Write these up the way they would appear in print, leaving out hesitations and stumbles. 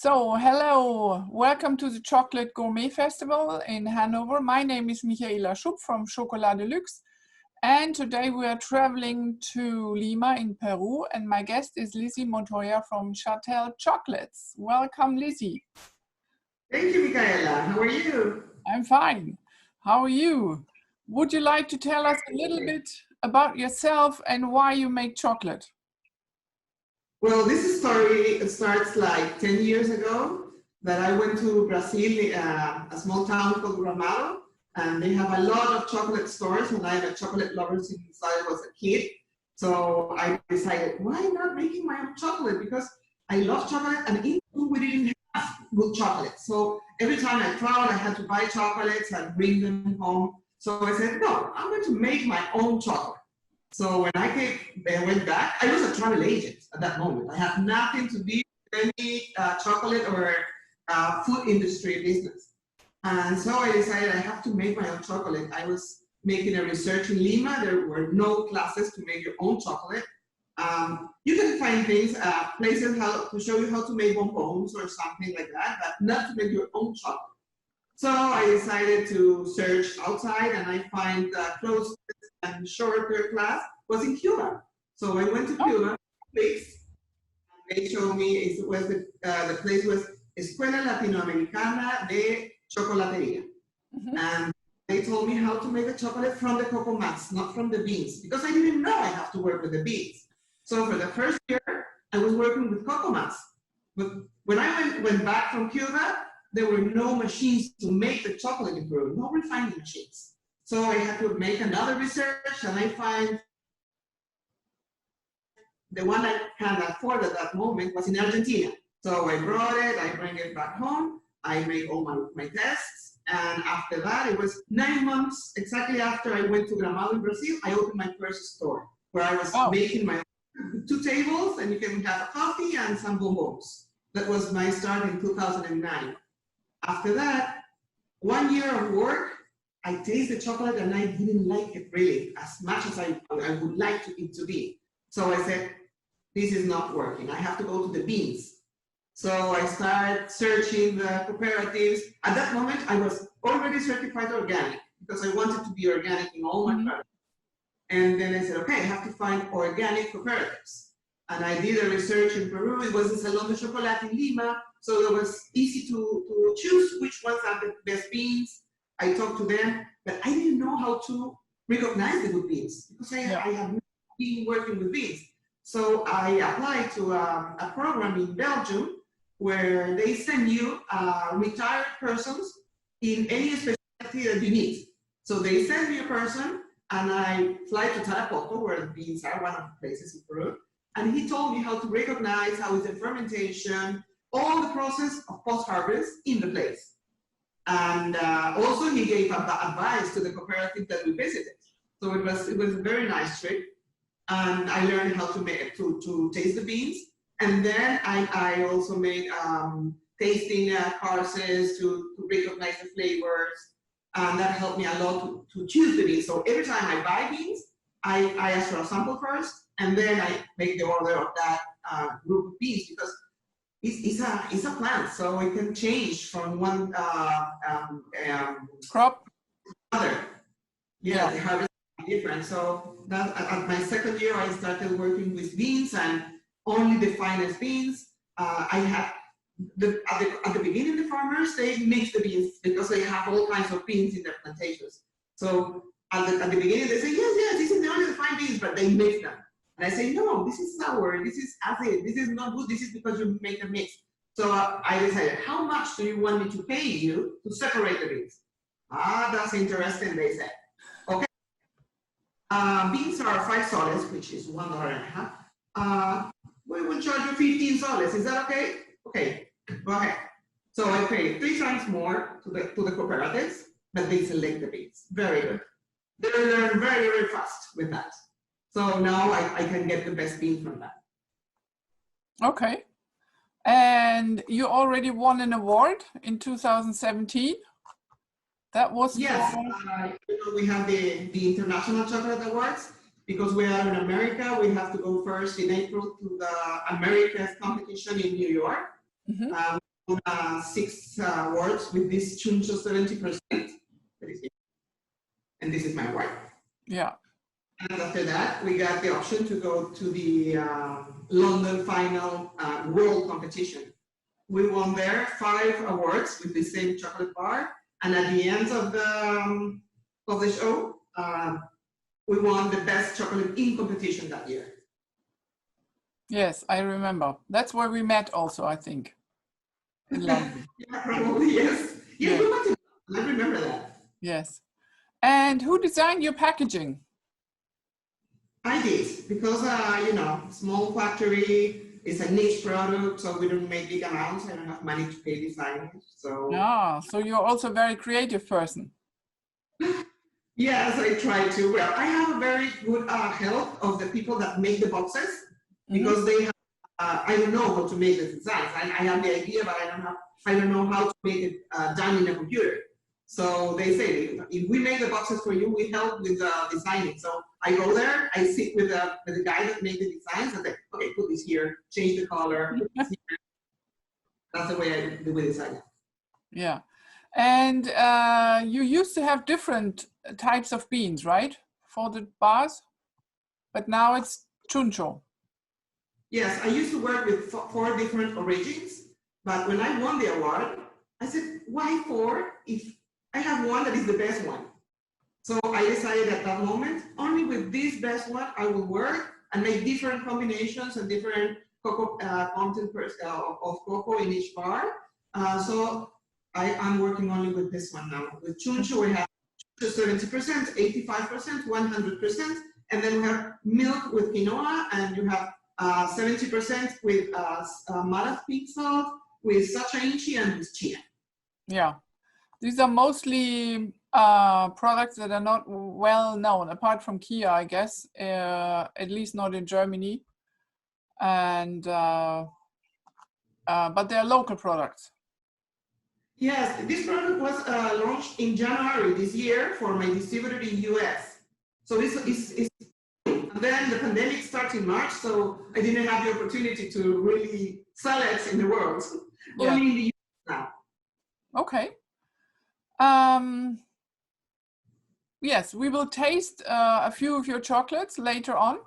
So, hello, welcome to the Chocolate-Gourmet-Festival in Hanover. My name is Michaela Schupp from Schokoladen, and today we are traveling to Lima in Peru, and my guest is Lisi Montoya from Shattell Chocolates. Welcome, Lisi. Thank you, Michaela. How are you? I'm fine. How are you? Would you like to tell us a little bit about yourself and why you make chocolate? Well, this story starts like 10 years ago that I went to Brazil, a small town called Gramado, and they have a lot of chocolate stores, and I'm a chocolate lover since I was a kid. So I decided, why not making my own chocolate? Because I love chocolate, and in Peru we didn't have good chocolate. So every time I traveled, I had to buy chocolates and bring them home. So I said, no, I'm going to make my own chocolate. So when I went back, I was a travel agent at that moment. I had nothing to do with any chocolate or food industry business. And so I decided I have to make my own chocolate. I was making a research in Lima. There were no classes to make your own chocolate. You can find things, places to show you how to make bonbons or something like that, but not to make your own chocolate. So I decided to search outside, and I find the closest and shorter class was in Cuba. So I went to Cuba, weeks, and they showed me the place was Escuela Latinoamericana de Chocolatería. And they told me how to make the chocolate from the cocoa mass, not from the beans, because I didn't know I have to work with the beans. So for the first year, I was working with cocoa mass. But when I went back from Cuba, there were no machines to make the chocolate in Peru, no refining machines. So I had to make another research, and I find the one I can afford at that moment was in Argentina. So I brought it, I bring it back home, I make all my tests, and after that, it was 9 months, exactly after I went to Gramado in Brazil, I opened my first store, where I was making my 2 tables, and you can have a coffee and some bonbons. That was my start in 2009. After that, 1 year of work, I tasted chocolate and I didn't like it really as much as I would like it to be. So I said, this is not working. I have to go to the beans. So I started searching the cooperatives. At that moment, I was already certified organic because I wanted to be organic in all my products. And then I said, okay, I have to find organic cooperatives. And I did a research in Peru. It was in Salón de Chocolate in Lima. So it was easy to choose which ones are the best beans. I talked to them, but I didn't know how to recognize the good beans because I have not been working with beans. So I applied to a program in Belgium where they send you retired persons in any specialty that you need. So they send me a person, and I fly to Tarapoto, where the beans are, one of the places in Peru. And he told me how to recognize how is the fermentation, all the process of post-harvest in the place. And also he gave advice to the cooperative that we visited. So it was a very nice trip. And I learned how to taste the beans. And then I also made tasting courses to recognize the flavors. And that helped me a lot to choose the beans. So every time I buy beans, I ask for a sample first, and then I make the order of that group of beans because it's a plant, so it can change from one crop to another. Yeah, the harvest is different. So that at my second year, I started working with beans and only the finest beans. I had at the beginning, the farmers, they mix the beans because they have all kinds of beans in their plantations. So at the beginning, they say, yes, this is the only fine beans, but they mix them. And I say, no, this is sour, this is acid, this is not good, this is because you make a mix. So I decided, how much do you want me to pay you to separate the beans? That's interesting, they said. Okay. Beans are 5 soles, which is $1.50. We will charge you 15 soles. Is that okay? Okay, go ahead. So I pay 3 times more to the cooperatives, but they select the beans. Very good. They learn very, very fast with that. So now I can get the best bean from that. Okay. And you already won an award in 2017. That was yes. We have the International Chocolate Awards because we are in America. We have to go first in April to the America's competition in New York. 6 words with this chuncho 70%. And this is my wife. Yeah. And after that, we got the option to go to the London final world competition. We won there 5 awards with the same chocolate bar. And at the end of the show, we won the best chocolate in competition that year. Yes, I remember. That's where we met also, I think. In London. Yeah, probably, yes. Yeah, we went to London. I remember that. Yes. And who designed your packaging? I did, because, you know, small factory, it's a niche product, so we don't make big amounts. I don't have money to pay designers, so. Ah, so you're also a very creative person. Yes, I try to. Well, I have a very good help of the people that make the boxes, because they have, I don't know how to make the designs. I have the idea, but I don't know how to make it done in a computer. So they say, if we make the boxes for you, we help with designing. So I go there, I sit with the guy that made the designs, and say, okay, put this here, change the color. That's the way I do the design. Yeah. And you used to have different types of beans, right? For the bars, but now it's chuncho. Yes, I used to work with 4 different origins, but when I won the award, I said, why 4 if I have one that is the best one? So I decided at that moment, only with this best one, I will work and make different combinations and different cocoa content of cocoa in each bar. So I'm working only with this one now. With chuncho, we have 70%, 85%, 100%, and then we have milk with quinoa, and you have 70% with Marath pink salt, with sacha inchi, and with chia. Yeah, these are mostly products that are not well known, apart from Kia, I guess, at least not in Germany. And but they're local products. Yes, this product was launched in January this year for my distributor in US. So this is, and then the pandemic started in March, so I didn't have the opportunity to really sell it in the world. Yeah. Only in the US now. Okay. Yes, we will taste a few of your chocolates later on.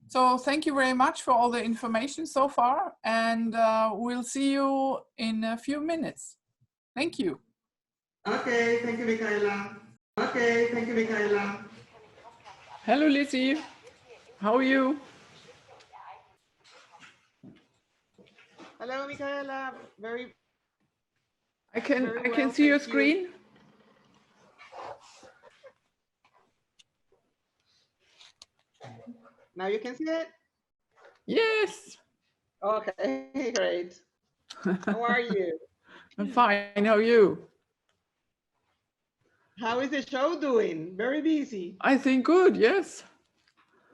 So thank you very much for all the information so far, and we'll see you in a few minutes. Thank you. Okay, thank you, Michaela. Okay, thank you, Michaela. Hello, Lisi. How are you? Hello, Michaela. I can see your screen. Now you can see it? Yes. Okay, great. How are you? I'm fine. How are you? How is the show doing? Very busy. I think good, yes.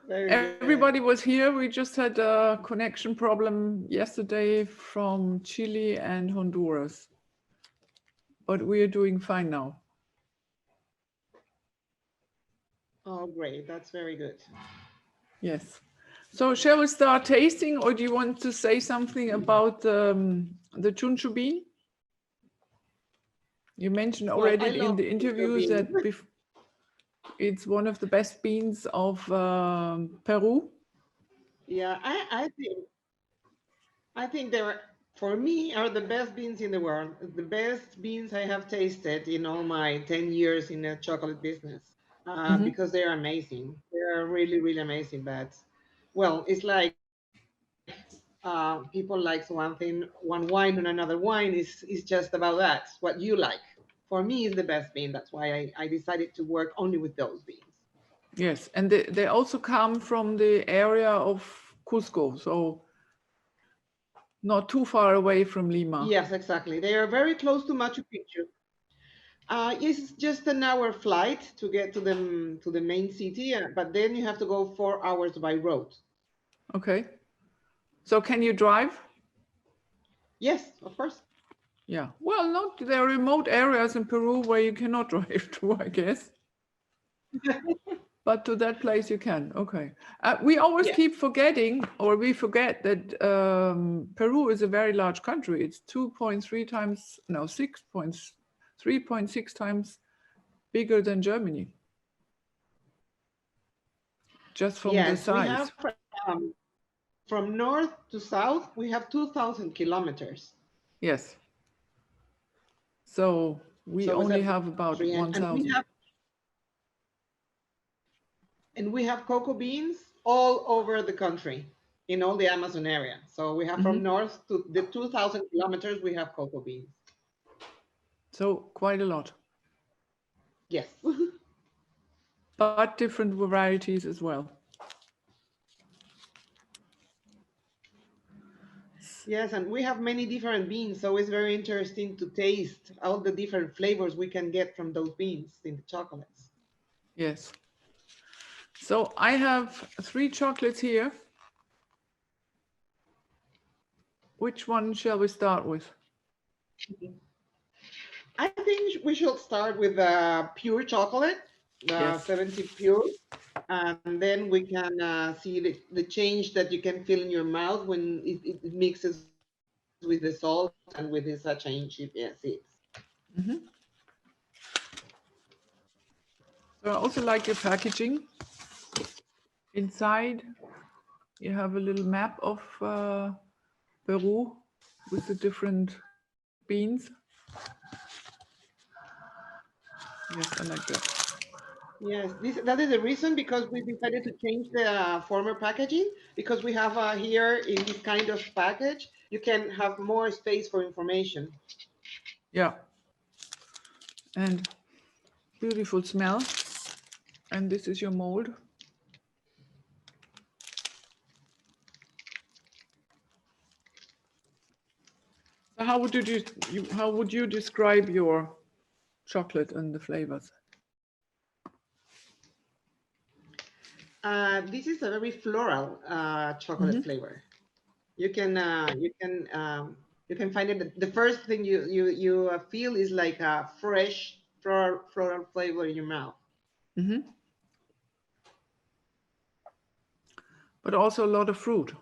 Very Everybody was here. We just had a connection problem yesterday from Chile and Honduras. But we are doing fine now. Oh, great. That's very good. Yes. So shall we start tasting, or do you want to say something about the chuncho bean? You mentioned already in the interviews that it's one of the best beans of Peru. Yeah, I think they were, for me, are the best beans in the world. The best beans I have tasted in all my 10 years in the chocolate business, because they're amazing. They're really, really amazing. But, well, it's like people like one thing, one wine and another wine is just about that, what you like. For me, is the best bean. That's why I decided to work only with those beans. Yes, and they also come from the area of Cusco, so not too far away from Lima. Yes, exactly. They are very close to Machu Picchu. It's just an hour flight to get to the main city, but then you have to go 4 hours by road. Okay. So can you drive? Yes, of course. Yeah. Well, there are remote areas in Peru where you cannot drive to, I guess. But to that place you can. Okay. We always Yeah. keep forgetting, or we forget that Peru is a very large country. It's 2.3 times, no, 3.6 times bigger than Germany. Just from the Yes, we size. have from north to south, we have 2,000 kilometers. Yes. So we So it's only a have about country, 1,000. and we have cocoa beans all over the country, in all the Amazon area. So we have from north to the 2,000 kilometers, we have cocoa beans. So quite a lot. Yes. But different varieties as well. Yes, and we have many different beans, so it's very interesting to taste all the different flavors we can get from those beans in the chocolates. Yes. So I have 3 chocolates here. Which one shall we start with? I think we should start with pure chocolate, Yes. 70 pure, and then we can see the change that you can feel in your mouth when it mixes with the salt and with this change. Yes, it's. So I also like the packaging. Inside, you have a little map of Peru with the different beans. Yes, I like that. Yes, that is the reason, because we decided to change the former packaging, because we have here in this kind of package, you can have more space for information. Yeah. And beautiful smell. And this is your mold. So how would you describe your chocolate and the flavors? This is a very floral chocolate flavor. You can find it. The first thing you feel is like a fresh floral flavor in your mouth. But also a lot of fruit.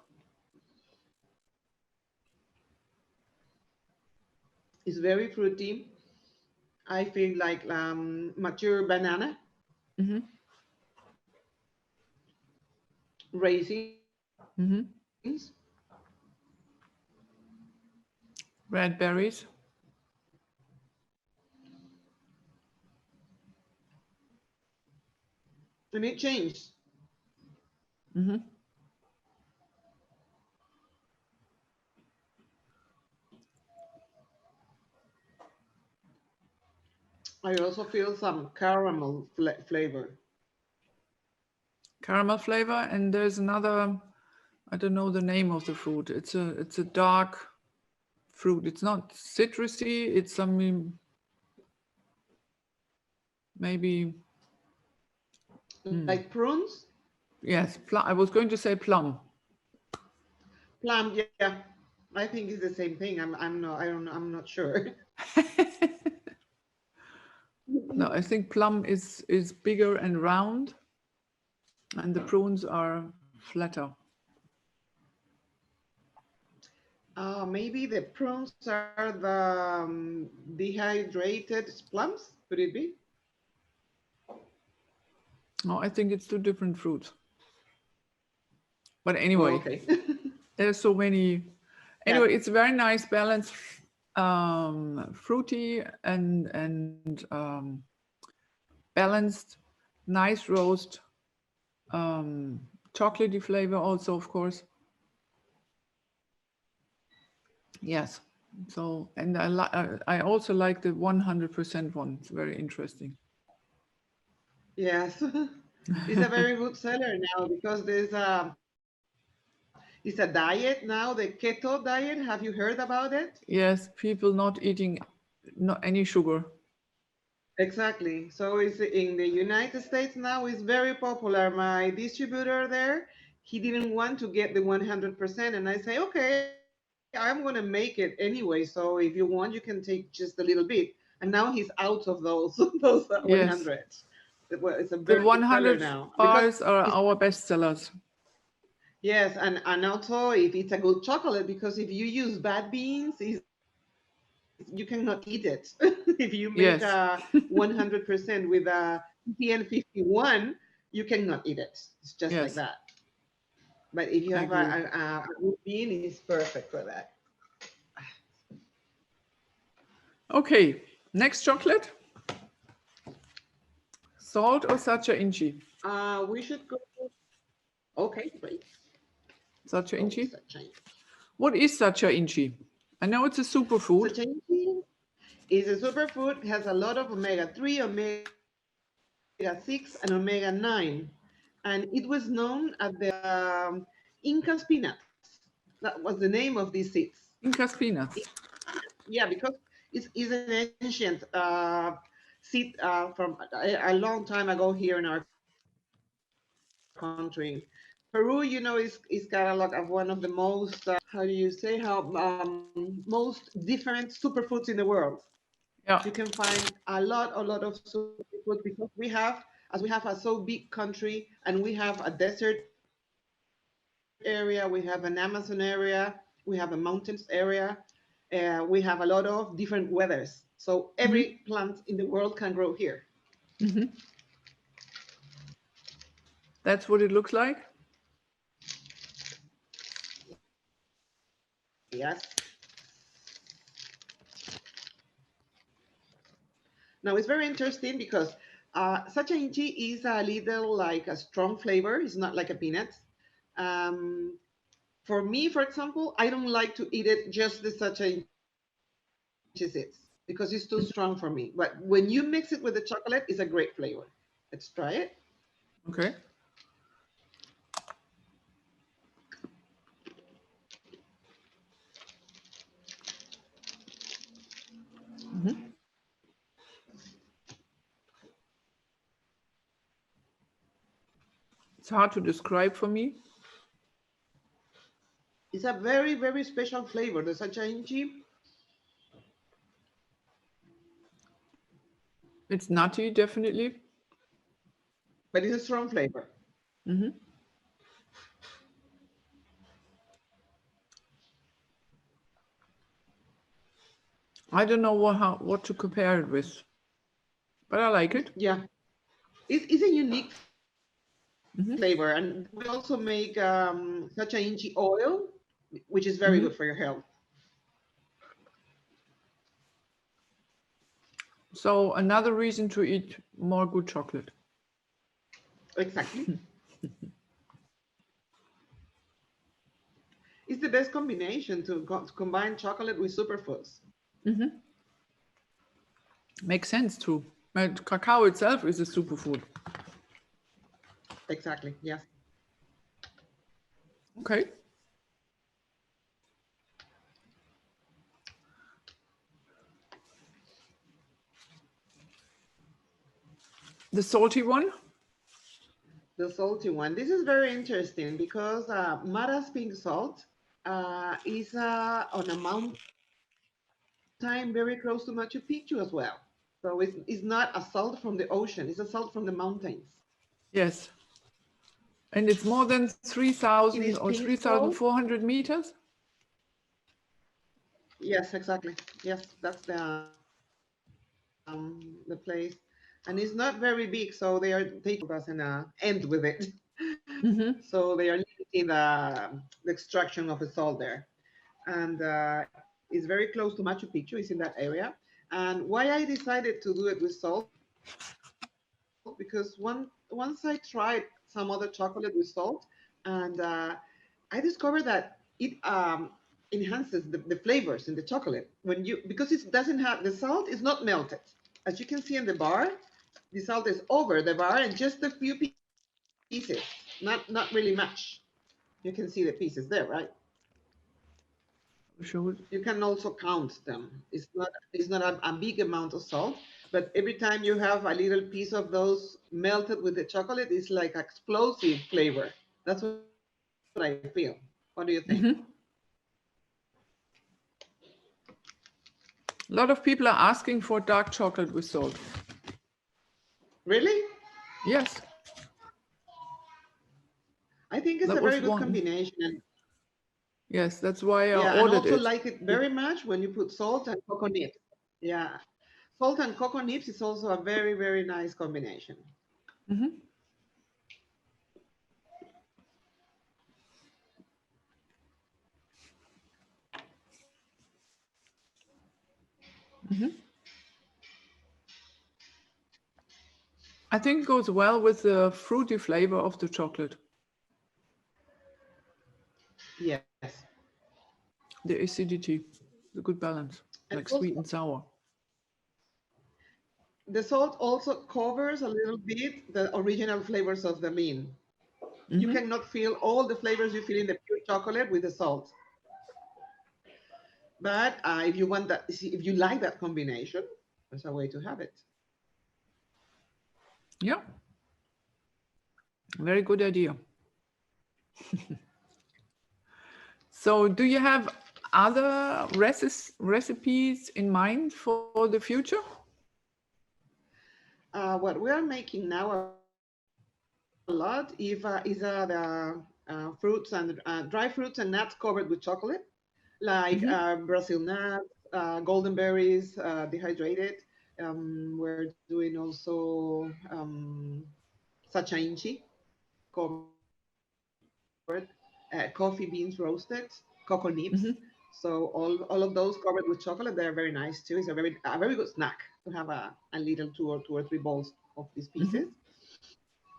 It's very fruity. I feel like mature banana, raisins, Red berries. and it changes. I also feel some caramel flavor. Caramel flavor, and there's another, I don't know the name of the fruit. It's a dark fruit. It's not citrusy. It's some maybe like prunes. Yes, I was going to say plum. Plum, yeah. I think it's the same thing. I'm not sure. No, I think plum is bigger and round, and the prunes are flatter. Maybe the prunes are the dehydrated plums. Could it be? No, I think it's 2 different fruits. But anyway, okay. There's so many. Anyway, it's a very nice balance, fruity and balanced, nice roast, chocolatey flavor also, of course. Yes. So, and I also like the 100% one. It's very interesting. Yes, it's a very good seller now, because it's a diet now, the keto diet. Have you heard about it? Yes, people not eating any sugar. Exactly. So it's in the United States now. It's very popular. My distributor there, he didn't want to get the 100%, and I say, okay, I'm gonna make it anyway. So if you want, you can take just a little bit. And now he's out of those those Yes. 100. It's a The very good seller 100 now. bars are our best sellers. Yes, and also if it's a good chocolate, because if you use bad beans, you cannot eat it. If you make Yes. 100% with a PN51, you cannot eat it. It's just like Yes. that. But if you I have agree. a good bean, it's perfect for that. Okay, next chocolate. Salt or sacha inchi? We should go. Okay, great. Sacha Oh, inchi? sacha inchi. What is sacha inchi? I know it's a superfood. Sacha inchi is a superfood, has a lot of omega-3, omega-6, and omega-9. And it was known as the Inca peanuts. That was the name of these seeds. Inca peanuts. Yeah, because it's an ancient seed from a long time ago here in our country. Peru, you know, is got a lot of one of the most, how do you say, most different superfoods in the world. Yeah. You can find a lot of superfoods because as we have a so big country and we have a desert area, we have an Amazon area, we have a mountains area, we have a lot of different weathers. So every plant in the world can grow here. That's what it looks like. Yes. Now it's very interesting because sacha inchi is a little like a strong flavor. It's not like a peanut. For me, for example, I don't like to eat it just the sacha inchi seeds because it's too strong for me. But when you mix it with the chocolate, it's a great flavor. Let's try it. Okay. It's hard to describe for me. It's a very, very special flavor, the sacha inchi. It's nutty, definitely. But it's a strong flavor. I don't know what to compare it with, but I like it. Yeah, it's a unique flavor, and we also make sacha inchi oil, which is very good for your health. So another reason to eat more good chocolate. Exactly. It's the best combination to combine chocolate with superfoods. Makes sense too. But cacao itself is a superfood. Exactly, yes. Okay. The salty one? The salty one. This is very interesting because Mara's pink salt is on a mountain very close to Machu Picchu as well. So it's not a salt from the ocean, it's a salt from the mountains. Yes. And it's more than 3,000 or pink 3,400 meters? Yes, exactly. Yes, that's the place. And it's not very big, so they are taking us and end with it. So they are limiting the extraction of the salt there. And it's very close to Machu Picchu, it's in that area. And why I decided to do it with salt, because once I tried some other chocolate with salt, and I discovered that it enhances the flavors in the chocolate because it doesn't have the salt is not melted. As you can see in the bar, the salt is over the bar and just a few pieces, not really much. You can see the pieces there, right? Sure. You can also count them. It's not a big amount of salt, but every time you have a little piece of those melted with the chocolate, it's like explosive flavor. That's what I feel. What do you think? A lot of people are asking for dark chocolate with salt. Really? Yes. I think it's That a very was good one. combination. And Yes, that's why I yeah, and ordered also it. like it very much when you put salt and cocoa nibs. Yeah, salt and cocoa nibs is also a very, very nice combination. Mm-hmm. Mm-hmm. I think it goes well with the fruity flavor of the chocolate. Yes. The acidity, the good balance, And like also, sweet and sour. the salt also covers a little bit the original flavors of the bean. You Mm-hmm. cannot feel all the flavors you feel in the pure chocolate with the salt. But if you want that, if you like that combination, there's a way to have it. Yeah, very good idea. So do you have other recipes in mind for the future? What we are making now a lot is the fruits and dry fruits and nuts covered with chocolate, like Mm-hmm. Brazil nuts, golden berries, dehydrated. We're doing also sacha inchi covered, coffee beans roasted, cocoa nibs. Mm-hmm. So all of those covered with chocolate, they're very nice too. It's a very good snack to have a little two or three bowls of these Mm-hmm. pieces.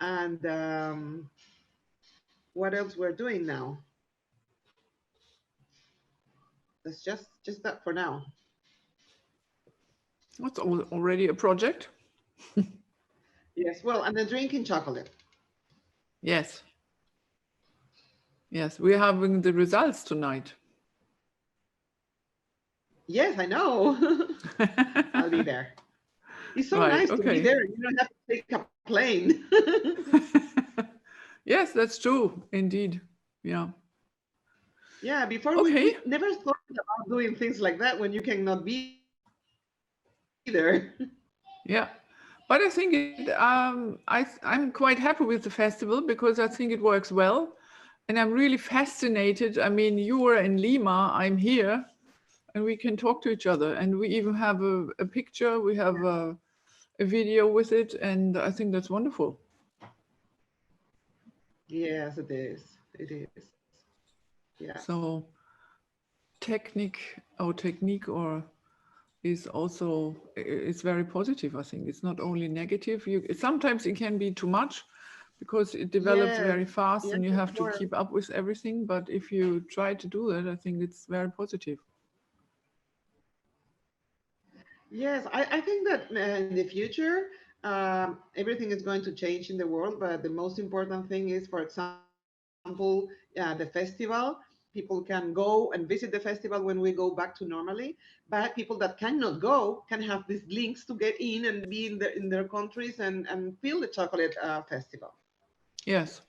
And what else we're doing now? That's just that for now. That's already a project. Yes, well, and then drinking chocolate. Yes. Yes, we're having the results tonight. Yes, I know. I'll be there. It's so Right, nice to be okay. there. You don't have to take a plane. Yes, that's true, indeed. Yeah. Yeah, before Okay. we never thought about doing things like that when you cannot be there. Yeah. But I think I'm quite happy with the festival because I think it works well. And I'm really fascinated. I mean, you were in Lima, I'm here, and we can talk to each other. And we even have a picture, we have a video with it. And I think that's wonderful. Yes, it is. It is. Yeah. So technique or is also it's very positive. I think it's not only negative. Sometimes it can be too much because it develops Yes. very fast Yes, and you of have to course. keep up with everything. But if you try to do that, I think it's very positive. Yes, I think that in the future, everything is going to change in the world, but the most important thing is, for example, the festival. People can go and visit the festival when we go back to normally, but people that cannot go can have these links to get in and be in their countries and feel the chocolate festival. Yes,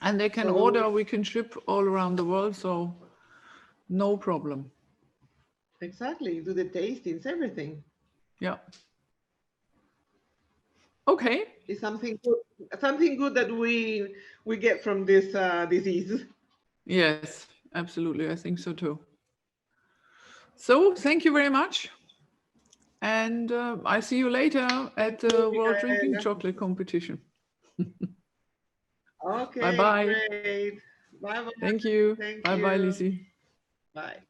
and they can So order. We can ship all around the world, so no problem. exactly, do the tastings, everything. Yeah. Okay. It's something good that we get from this disease. Yes, absolutely. I think so too. So thank you very much. And I see you later Thank at you, the World Drinking Michaela. Chocolate Competition. Bye Okay, bye. great. Bye bye. Thank you. Thank Bye bye, you. Lisi. Bye.